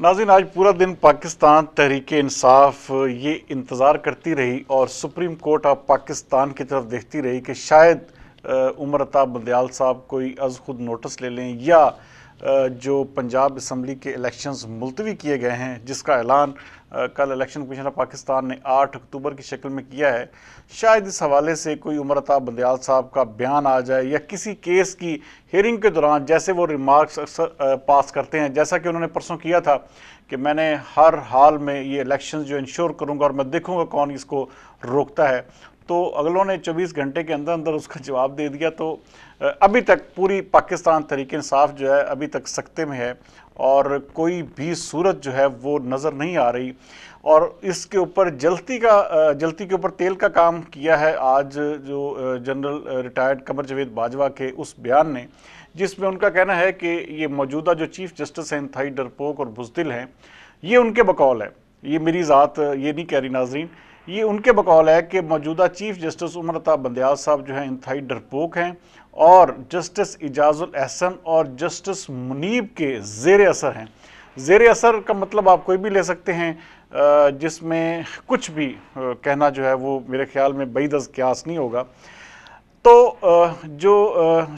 नाज़रीन, आज पूरा दिन पाकिस्तान तहरीक इंसाफ ये इंतज़ार करती रही और सुप्रीम कोर्ट ऑफ पाकिस्तान की तरफ देखती रही कि शायद उमर अता बंदयाल साहब कोई अज़ खुद नोटिस ले लें या जो पंजाब असम्बली के इलेक्शंस मुलतवी किए गए हैं, जिसका ऐलान कल इलेक्शन कमीशन ऑफ पाकिस्तान ने 8 अक्टूबर की शक्ल में किया है, शायद इस हवाले से कोई उमर अता बंदयाल साहब का बयान आ जाए या किसी केस की हियरिंग के दौरान जैसे वो रिमार्क्स अक्सर पास करते हैं, जैसा कि उन्होंने परसों किया था कि मैंने हर हाल में ये इलेक्शंस जो इंश्योर करूंगा और मैं देखूंगा कौन इसको रोकता है, तो अगलों ने 24 घंटे के अंदर अंदर उसका जवाब दे दिया। तो अभी तक पूरी पाकिस्तान तहरीक इंसाफ जो है अभी तक सख्ते में है और कोई भी सूरत जो है वो नज़र नहीं आ रही। और इसके ऊपर जल्दी के ऊपर तेल का काम किया है आज जो जनरल रिटायर्ड कमर जावेद बाजवा के उस बयान ने, जिसमें उनका कहना है कि ये मौजूदा जो चीफ जस्टिस हैं इंतहाई डरपोक और बुज़दिल हैं। ये उनके बकौल है, ये मेरी ज़ात ये नहीं कह रही नाज़रीन, ये उनके बकौल है कि मौजूदा चीफ जस्टिस उमर अता बंदयाल साहब जो हैं इंतहाई डरपोक हैं और जस्टिस इजाजुल एहसन और जस्टिस मुनीब के ज़ेर असर हैं। ज़ेर असर का मतलब आप कोई भी ले सकते हैं, जिसमें कुछ भी कहना जो है वो मेरे ख्याल में बैदअज़ क़यास नहीं होगा। तो जो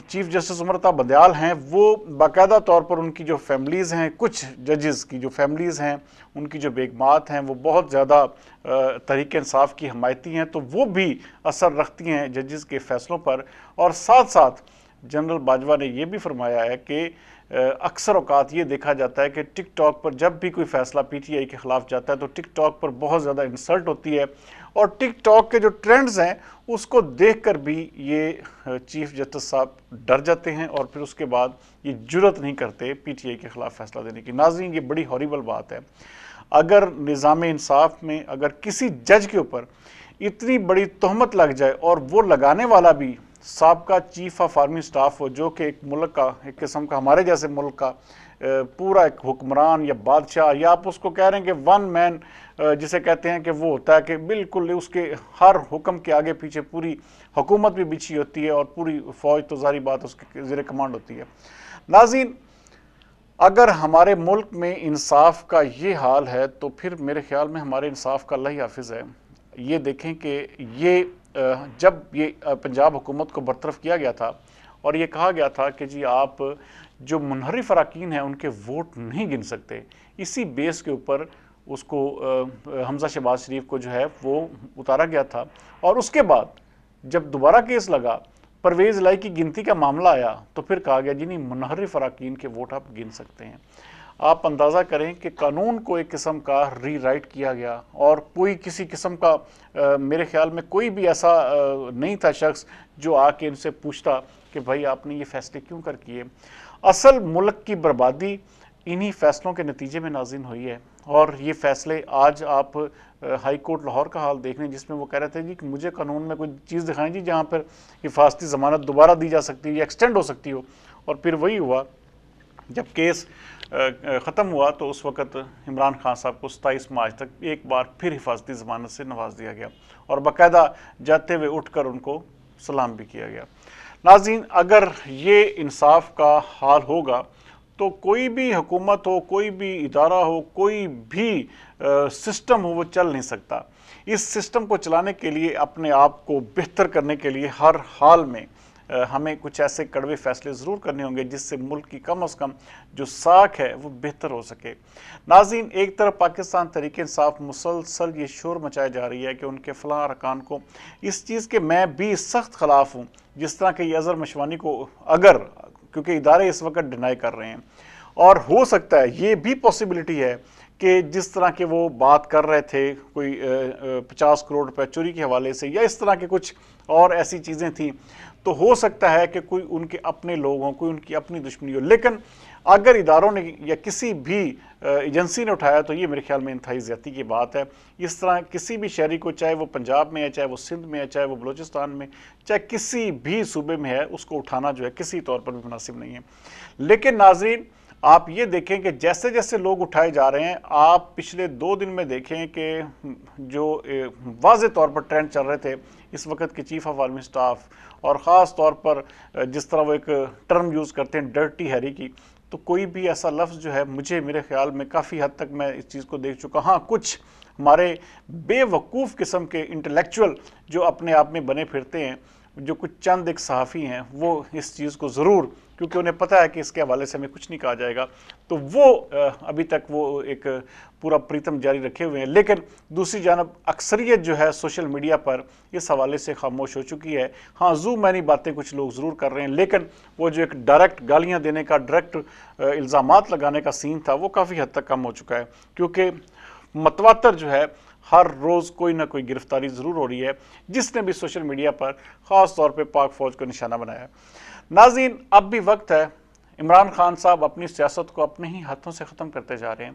चीफ जस्टिस उमर अता बंदयाल हैं वो बाकायदा तौर पर उनकी जो फैमिलीज़ हैं, कुछ जजेस की जो फैमिलीज़ हैं, उनकी जो बेगमात हैं वो बहुत ज़्यादा तहरीक इंसाफ की हमायती हैं, तो वो भी असर रखती हैं जजेस के फ़ैसलों पर। और साथ साथ जनरल बाजवा ने ये भी फरमाया है कि अक्सर औकात ये देखा जाता है कि टिक टॉक पर जब भी कोई फ़ैसला PTI के ख़िलाफ़ जाता है तो टिक टॉक पर बहुत ज़्यादा इंसल्ट होती है और टिक टॉक के जो ट्रेंड्स हैं उसको देखकर भी ये चीफ जस्टिस साहब डर जाते हैं और फिर उसके बाद ये जुर्रत नहीं करते PTI के ख़िलाफ़ फ़ैसला देने की। नाज़रीन, ये बड़ी हॉरिबल बात है। अगर निज़ाम इंसाफ में अगर किसी जज के ऊपर इतनी बड़ी तोहमत लग जाए और वो लगाने वाला भी साबका चीफ ऑफ आर्मी स्टाफ हो, जो कि एक मुल्क का, एक किस्म का हमारे जैसे मुल्क का पूरा एक हुक्मरान या बादशाह, या आप उसको कह रहे हैं कि वन मैन जिसे कहते हैं कि वो होता है कि बिल्कुल उसके हर हुक्म के आगे पीछे पूरी हुकूमत भी बिछी होती है और पूरी फ़ौज तो ज़ाहिर बात उसके ज़ेर कमांड होती है। नाज़रीन, अगर हमारे मुल्क में इंसाफ का ये हाल है तो फिर मेरे ख्याल में हमारे इंसाफ का अल्लाह ही हाफिज़ है। ये देखें कि ये जब ये पंजाब हुकूमत को बरतरफ किया गया था और ये कहा गया था कि जी आप जो मुनहरिफ अरकान हैं उनके वोट नहीं गिन सकते, इसी बेस के ऊपर उसको हमजा शहबाज शरीफ को जो है वो उतारा गया था। और उसके बाद जब दोबारा केस लगा, परवेज़ इलाही की गिनती का मामला आया, तो फिर कहा गया जी नहीं, मुनहरिफ अरकान के वोट आप गिन सकते हैं। आप अंदाज़ा करें कि कानून को एक किस्म का रीराइट किया गया और कोई किसी किस्म का मेरे ख्याल में कोई भी ऐसा नहीं था शख्स जो आके इनसे पूछता कि भाई आपने ये फ़ैसले क्यों कर किए। असल मुल्क की बर्बादी इन्हीं फ़ैसलों के नतीजे में नाज़रीन हुई है। और ये फ़ैसले आज आप हाई कोर्ट लाहौर का हाल देख लें, जिसमें वो कह रहे थे जी कि मुझे कानून में कोई चीज़ दिखाएं जी जहाँ पर हिफाजती ज़मानत दोबारा दी जा सकती है या एक्सटेंड हो सकती हो। और फिर वही हुआ, जब केस ख़त्म हुआ तो उस वक़्त इमरान खान साहब को 27 मार्च तक एक बार फिर हिफाजती ज़मानत से नवाज दिया गया और बाकायदा जाते हुए उठकर उनको सलाम भी किया गया। नाज़रीन, अगर ये इंसाफ का हाल होगा तो कोई भी हुकूमत हो, कोई भी इदारा हो, कोई भी सिस्टम हो, वो चल नहीं सकता। इस सिस्टम को चलाने के लिए, अपने आप को बेहतर करने के लिए हर हाल में हमें कुछ ऐसे कड़वे फैसले ज़रूर करने होंगे जिससे मुल्क की कम अज़ कम जो साख है वो बेहतर हो सके। नाज़रीन, एक तरफ पाकिस्तान तहरीक इंसाफ मुसलसल ये शोर मचाई जा रही है कि उनके फ़लाँ अरकान को, इस चीज़ के मैं भी सख्त ख़िलाफ़ हूँ जिस तरह के अज़हर मशवानी को, अगर क्योंकि इदारे इस वक्त डिनाई कर रहे हैं और हो सकता है ये भी पॉसिबिलिटी है कि जिस तरह के वो बात कर रहे थे कोई 50 करोड़ रुपए चोरी के हवाले से या इस तरह के कुछ और ऐसी चीज़ें थी, तो हो सकता है कि कोई उनके अपने लोग हों, कोई उनकी अपनी दुश्मनी हो। लेकिन अगर इदारों ने या किसी भी एजेंसी ने उठाया तो ये मेरे ख्याल में इंतहाई ज़्यादती की बात है। इस तरह किसी भी शहरी को, चाहे वो पंजाब में है, चाहे वो सिंध में है, चाहे वो बलूचिस्तान में, चाहे किसी भी सूबे में है, उसको उठाना जो है किसी तौर पर भी मुनासिब नहीं है। लेकिन नाज़रीन, आप ये देखें कि जैसे जैसे लोग उठाए जा रहे हैं, आप पिछले 2 दिन में देखें कि जो वाज़े तौर पर ट्रेंड चल रहे थे इस वक्त के चीफ ऑफ आर्मी स्टाफ, और ख़ास तौर पर जिस तरह वो एक टर्म यूज़ करते हैं डर्टी हैरी की, تو کوئی بھی ایسا لفظ جو ہے مجھے میرے خیال میں کافی حد تک میں اس چیز کو دیکھ چکا. ہاں کچھ ہمارے بے وقوف قسم کے انٹلیکچول جو اپنے آپ میں بنے پھرتے ہیں, جو کچھ چند ایک صحافی ہیں, وہ اس چیز کو ضرور, کیونکہ انہیں پتہ ہے کہ اس کے حوالے سے ہمیں کچھ نہیں کہا جائے گا, تو وہ ابھی تک وہ ایک پورا پریتم جاری رکھے ہوئے ہیں. لیکن دوسری جانب اکثریت جو ہے سوشل میڈیا پر اس حوالے سے خاموش ہو چکی ہے. ہاں زو مینی باتیں کچھ لوگ ضرور کر رہے ہیں, لیکن وہ جو ایک ڈائریکٹ گالیاں دینے کا, ڈائریکٹ الزامات لگانے کا سین تھا, وہ کافی حد تک کم ہو چکا ہے, کیونکہ متواتر جو ہے ہر روز کوئی نہ کوئی گرفتاری ضرور ہو رہی ہے جس نے بھی سوشل میڈیا پر خاص طور پہ پاک فوج کو نشانہ بنایا ہے. ناظرین, اب بھی وقت ہے. عمران خان صاحب اپنی سیاست کو اپنے ہی ہاتھوں سے ختم کرتے جا رہے ہیں.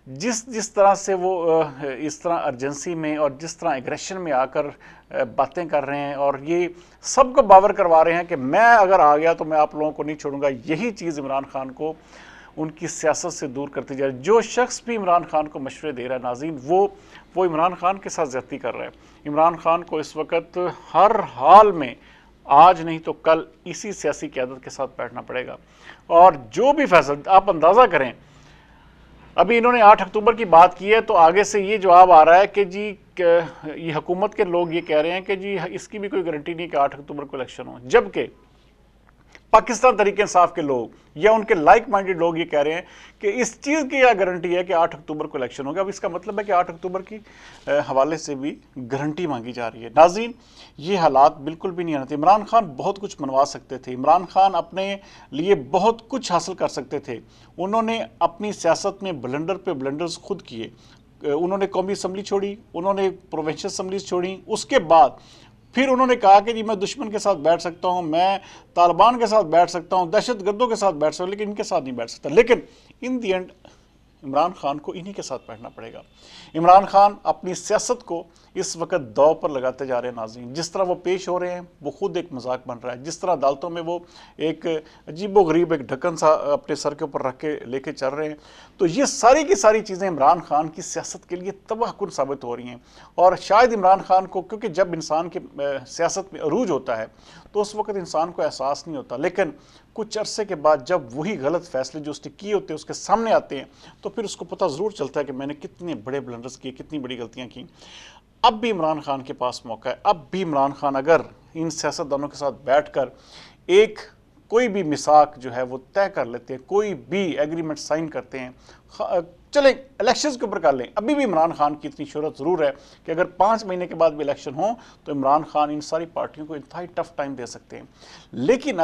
جس طرح سے وہ اس طرح ارجنسی میں اور جس طرح ایگریشن میں آ کر باتیں کر رہے ہیں, اور یہ سب کو باور کروا رہے ہیں کہ میں اگر آ گیا تو میں آپ لوگوں کو نہیں چھوڑوں گا, یہی چیز عمران خان کو ان کی سیاست سے دور کرتی جا رہی ہے. جو شخص بھی عمران خان کو مشورے دے رہا ہے ناظرین, وہ عمران خان کے ساتھ زیادتی کر رہا ہے. عمران خان کو اس وقت ہر حال میں آج نہیں تو کل اسی سیاسی قیادت کے ساتھ بیٹھنا پڑے گا, اور جو بھی فیصلہ آپ اندازہ کریں, ابھی انہوں نے 8 اکتوبر کی بات کی ہے تو آگے سے یہ جواب آ رہا ہے کہ جی یہ حکومت کے لوگ یہ کہہ رہے ہیں کہ جی اس کی بھی کوئی گارنٹی نہیں کہ 8 اکتوبر کو الیکشن ہو, جبکہ پاکستان تحریک انصاف کے لوگ یا ان کے لائک مائنڈڈ لوگ یہ کہہ رہے ہیں کہ اس چیز کی یہ گارنٹی ہے کہ 8 اکتوبر کو الیکشن ہوگا. اب اس کا مطلب ہے کہ 8 اکتوبر کی حوالے سے بھی گارنٹی مانگی جا رہی ہے. ناظرین, یہ حالات بالکل بھی نہیں آتے. عمران خان بہت کچھ منوا سکتے تھے, عمران خان اپنے لیے بہت کچھ حاصل کر سکتے تھے. انہوں نے اپنی سیاست میں بلنڈر پہ بلنڈرز خود کیے. انہوں نے قومی اسمبلی چھوڑی, انہوں نے پروونشل اسمبلیز چھوڑی, اس کے بعد پھر انہوں نے کہا کہ جی میں دشمن کے ساتھ بیٹھ سکتا ہوں, میں طالبان کے ساتھ بیٹھ سکتا ہوں, دہشت گردوں کے ساتھ بیٹھ سکتا ہوں, لیکن ان کے ساتھ نہیں بیٹھ سکتا. لیکن ان دی اینڈ عمران خان کو انہی کے ساتھ بیٹھنا پڑے گا. عمران خان اپنی سیاست کو اس وقت داؤ پر لگاتے جا رہے ہیں. ناظرین, جس طرح وہ پیش ہو رہے ہیں وہ خود ایک مذاق بن رہا ہے. جس طرح عدالتوں میں وہ ایک عجیب و غریب ایک ڈھکن سا اپنے سر کے اوپر رکھ کے لے کے چل رہے ہیں, تو یہ ساری کی ساری چیزیں عمران خان کی سیاست کے لیے تباہ کن ثابت ہو رہی ہیں. اور شاید عمران خان کو, کیونکہ جب انسان کے سیاست میں عروج ہوتا ہے تو اس وقت انسان کو احساس نہیں ہوتا, لیکن کچھ عرصے کے بعد جب وہی غلط فیصلے جو اس نے کیے ہوتے ہیں اس کے سامنے آتے ہیں تو پھر اس کو پتہ ضرور چلتا ہے کہ میں نے کتنے بڑے بلنڈرز کیے, کتنی بڑی غلطیاں کی. اب بھی عمران خان کے پاس موقع ہے. اب بھی عمران خان اگر ان سیاستدانوں کے ساتھ بیٹھ کر ایک کوئی بھی میثاق جو ہے وہ طے کر لیتے ہیں, کوئی بھی ایگریمنٹ سائن کرتے ہیں, چلیں الیکشنز کے اوپر کر لیں. ابھی بھی عمران خان کی اتنی شہرت ضرور ہے کہ اگر 5 مہینے کے بعد بھی الیکشن ہوں تو عمران خان ان ساری پارٹیوں کو انتہائی ٹف ٹائم دے سکتے ہیں. لیکن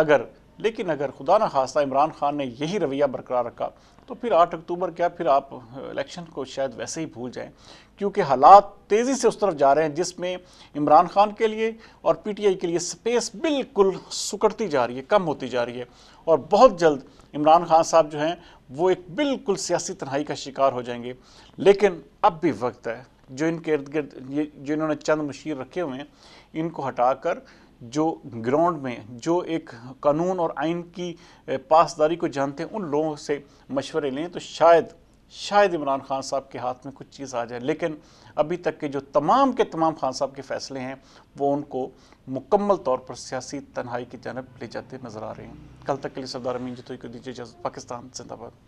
اگر خدا نہ خواستہ عمران خان نے یہی رویہ برقرار رکھا تو پھر 8 اکتوبر کیا, پھر آپ الیکشن کو شاید ویسے ہی بھول جائیں, کیونکہ حالات تیزی سے اس طرف جا رہے ہیں جس میں عمران خان کے لیے اور پی ٹی آئی کے لیے سپیس بالکل سکڑتی جا رہی ہے, کم ہوتی جا رہی ہے, اور بہت جلد عمران خان صاحب جو ہیں وہ ایک بالکل سیاسی تنہائی کا شکار ہو جائیں گے. لیکن اب بھی وقت ہے, جو ان کے ارد گرد جو انہوں نے چند مشیر رکھے ہوئے ہیں ان کو ہٹا کر جو گراؤنڈ میں جو ایک قانون اور آئین کی پاسداری کو جانتے ہیں ان لوگوں سے مشورے لیں تو شاید عمران خان صاحب کے ہاتھ میں کچھ چیز آ جائے. لیکن ابھی تک کے جو تمام خان صاحب کے فیصلے ہیں وہ ان کو مکمل طور پر سیاسی تنہائی کی جانب لے جاتے نظر آ رہے ہیں. کل تک کے لیے سردار امین جتوئی کو دیجیے اجازت. پاکستان زندہ باد.